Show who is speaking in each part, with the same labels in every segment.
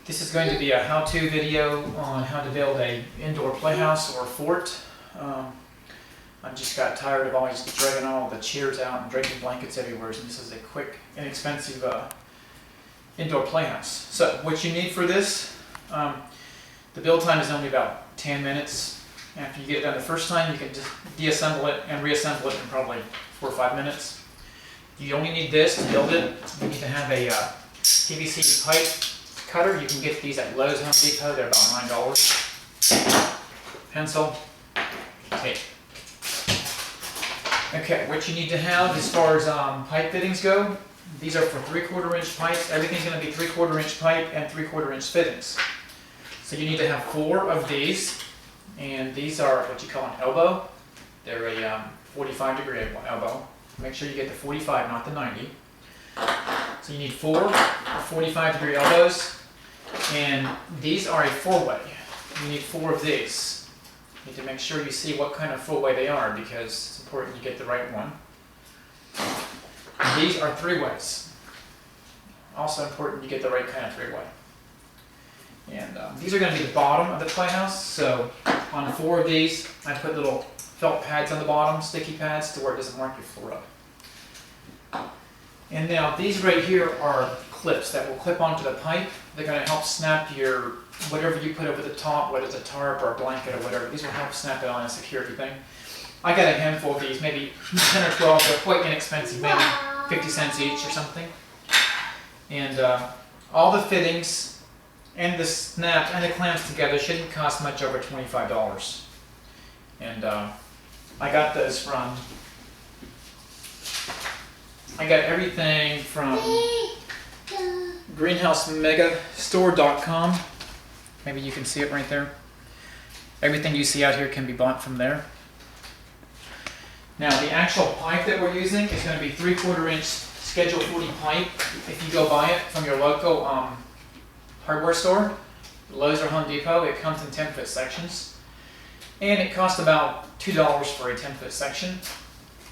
Speaker 1: This is going to be a how-to video on how to build a indoor playhouse or fort. I just got tired of always dragging all the chairs out and draping blankets everywhere, and this is a quick, inexpensive indoor playhouse. So what you need for this, the build time is only about 10 minutes. After you get it done the first time, you can just deassemble it and reassemble it in probably 4 or 5 minutes. You only need this to build it. You need to have a PVC pipe cutter. You can get these at Lowe's, Home Depot. They're about $9. Pencil, tape. Okay, what you need to have as far as pipe fittings go, these are for 3/4 inch pipes. Everything's going to be 3/4 inch pipe and 3/4 inch fittings. So you need to have 4 of these, and these are what you call an elbow. They're a 45-degree elbow. Make sure you get the 45, not the 90. So you need 4 45-degree elbows, and these are a 4-way. You need 4 of these. You need to make sure you see what kind of 4-way they are, because it's important you get the right one. And these are 3-ways. Also important you get the right kind of 3-way. And these are going to be the bottom of the playhouse. So on 4 of these, I put little felt pads on the bottom, sticky pads, to where it doesn't mark your floor up. And now these right here are clips that will clip onto the pipe. They're going to help snap your whatever you put over the top, whether it's a tarp or a blanket or whatever. These will help snap it on, a security thing. I got a handful of these, maybe 10 or 12. They're quite inexpensive, maybe 50 cents each or something. And all the fittings and the snap and the clamps together shouldn't cost much over $25. And I got those from, I got everything from greenhousemegastore.com. Maybe you can see it right there. Everything you see out here can be bought from there. Now the actual pipe that we're using is going to be 3/4 inch Schedule 40 pipe. If you go buy it from your local hardware store, Lowe's or Home Depot, it comes in 10-foot sections. And it costs about $2 for a 10-foot section.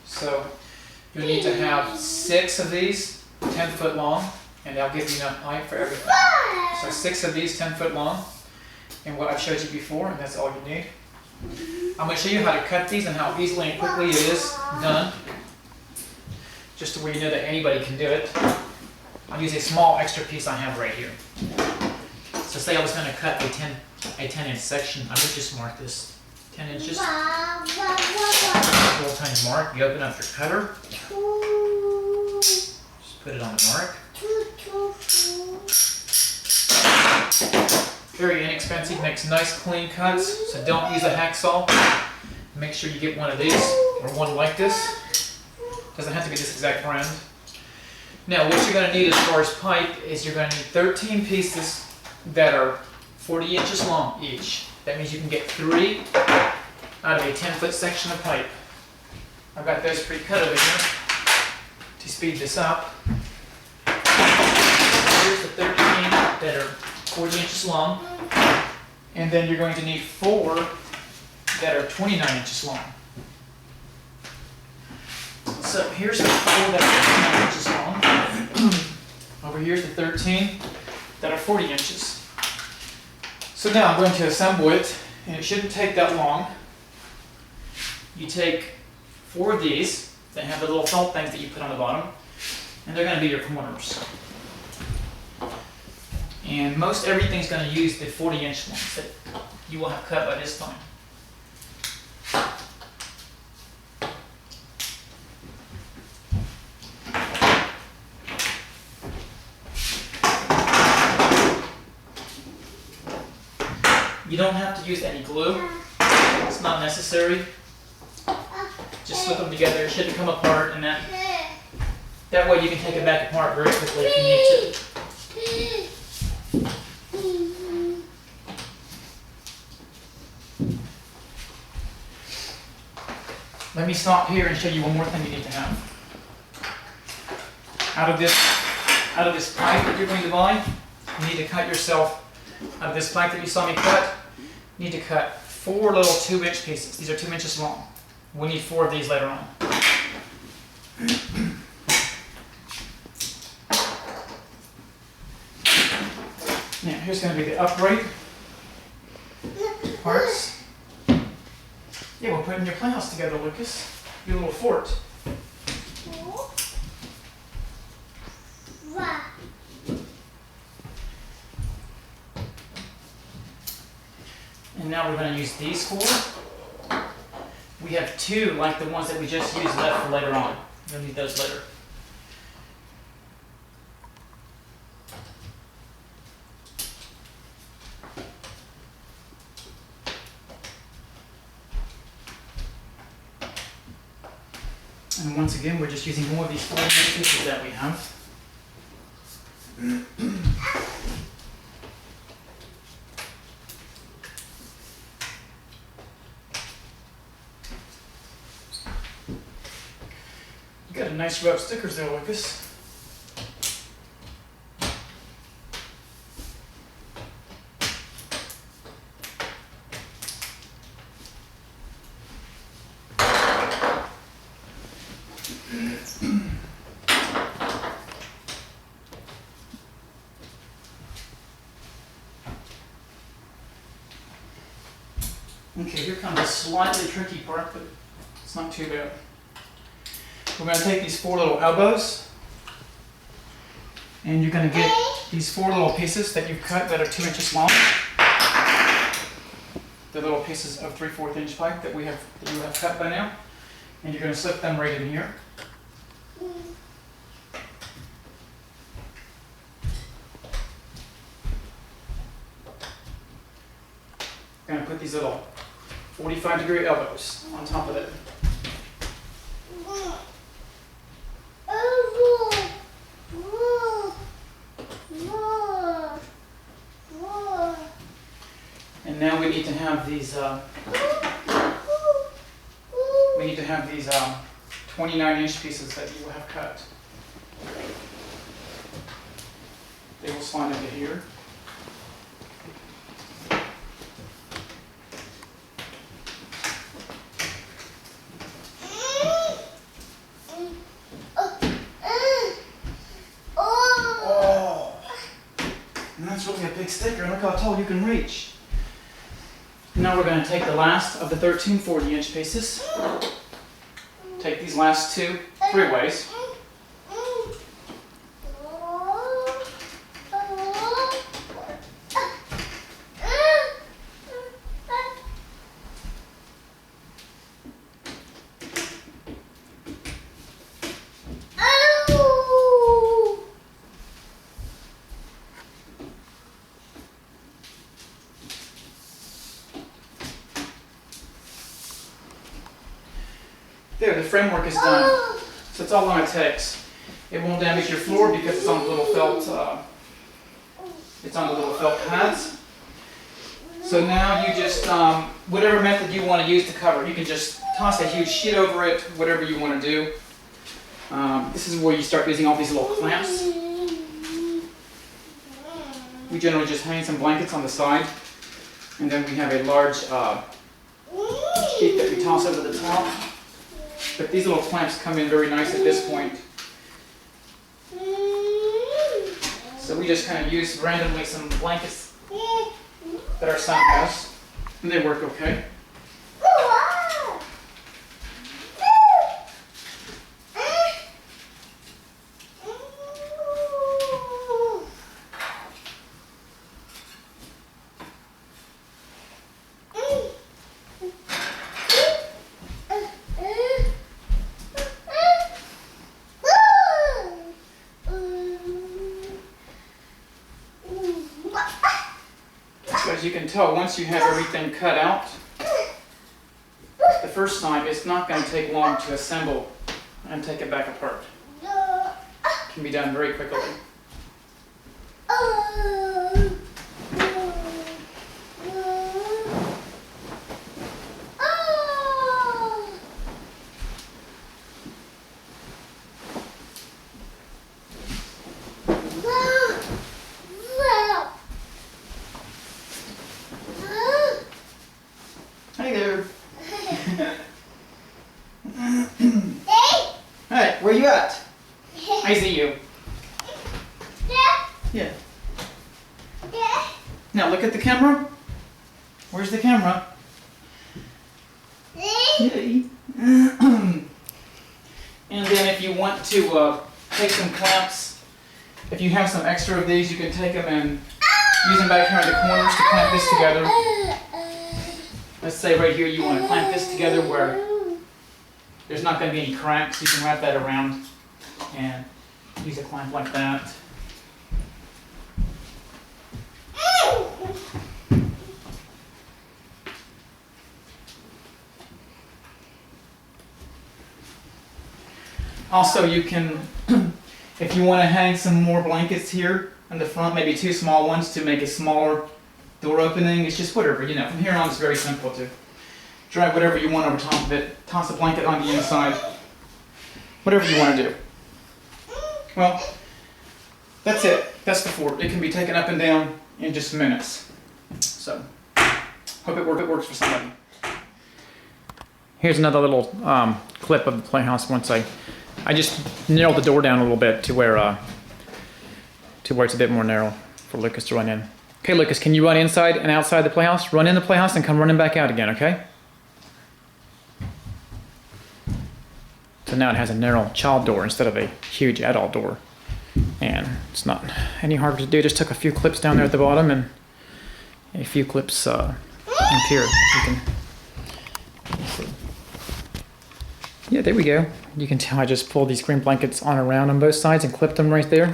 Speaker 1: So you'll need to have 6 of these, 10-foot long, and they'll give you enough pipe for everything. So 6 of these 10-foot long, and what I've showed you before, and that's all you need. I'm going to show you how to cut these and how easily and quickly it is done, just to where you know that anybody can do it. I'll use a small extra piece I have right here. So say I was going to cut a 10-inch section, I would just mark this 10 inches. Little tiny mark. You open up your cutter. Just put it on the mark. Very inexpensive, makes nice clean cuts, so don't use a hacksaw. Make sure you get one of these, or one like this. Doesn't have to be this exact brand. Now what you're going to need as far as pipe is you're going to need 13 pieces that are 40 inches long each. That means you can get 3 out of a 10-foot section of pipe. I've got those pre-cut over here to speed this up. Here's the 13 that are 40 inches long, and then you're going to need 4 that are 29 inches long. So here's the 4 that are 29 inches long. Over here's the 13 that are 40 inches. So now I'm going to assemble it, and it shouldn't take that long. You take 4 of these that have the little felt things that you put on the bottom, and they're going to be your corners. And most everything's going to use the 40-inch ones that you will have cut by this time. You don't have to use any glue. It's not necessary. Just slip them together. It shouldn't come apart, and that way you can take it back apart very quickly if you need to. Let me stop here and show you one more thing you need to have. Out of this pipe that you're going to buy, you need to cut yourself, out of this pipe that you saw me cut, you need to cut 4 little 2-inch pieces. These are 2 inches long. We need 4 of these later on. Now here's going to be the upright parts. Yeah, we're putting your playhouse together, Lucas. Your little fort. And now we're going to use these four. We have two, like the ones that we just used, left for later on. We'll need those later. And once again, we're just using more of these 4 pieces that we have. You got a nice row of stickers there, Lucas. Okay, here comes a slightly tricky part, but it's not too bad. We're going to take these 4 little elbows, and you're going to get these 4 little pieces that you've cut that are 2 inches long. The little pieces of 3/4 inch pipe that you have cut by now, and you're going to slip them right in here. Going to put these little 45-degree elbows on top of it. And now we need to have these 29-inch pieces that you have cut. They will slide into here. That's really a big sticker, and look how tall you can reach. Now we're going to take the last of the 13 40-inch pieces. Take these last 2 3 ways. There, the framework is done. So that's all it takes. It won't damage your floor because it's on the little felt. It's on the little felt pads. So now you just whatever method you want to use to cover it. You can just toss a huge sheet over it, whatever you want to do. This is where you start using all these little clamps. We generally just hang some blankets on the side, and then we have a large sheet that we toss over the top. But these little clamps come in very nice at this point. So we just kind of use randomly some blankets that our son has, and they work okay. As you can tell, once you have everything cut out, the first time it's not going to take long to assemble and take it back apart. It can be done very quickly. Hey there. Hey, where you at? I see you. Now look at the camera. Where's the camera? Yay. And then if you want to take some clamps, if you have some extra of these, you can take them and use them back here in the corners to clamp this together. Let's say right here you want to clamp this together where there's not going to be any cracks. You can wrap that around and use a clamp like that. Also, you can, if you want to hang some more blankets here in the front, maybe 2 small ones to make a smaller door opening. It's just whatever, you know. From here on, it's very simple to drag whatever you want over top of it, toss a blanket on the inside, whatever you want to do. Well, that's it. That's the fort. It can be taken up and down in just minutes. So, hope it works for somebody. Here's another little clip of the playhouse. Once I just narrowed the door down a little bit to where it's a bit more narrow for Lucas to run in. Okay, Lucas, can you run inside and outside the playhouse? Run in the playhouse and come running back out again, okay? So now it has a narrow child door instead of a huge adult door. And it's not any harder to do. Just took a few clips down there at the bottom and a few clips up here. You can, yeah, there we go. You can tell I just pulled these green blankets on both sides and clipped them right there.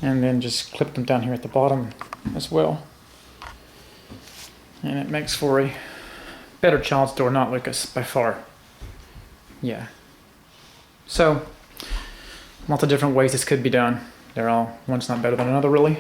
Speaker 1: And then just clip them down here at the bottom as well. And it makes for a better child's door, not Lucas, by far. Yeah. So, lots of different ways this could be done. One's not better than another, really.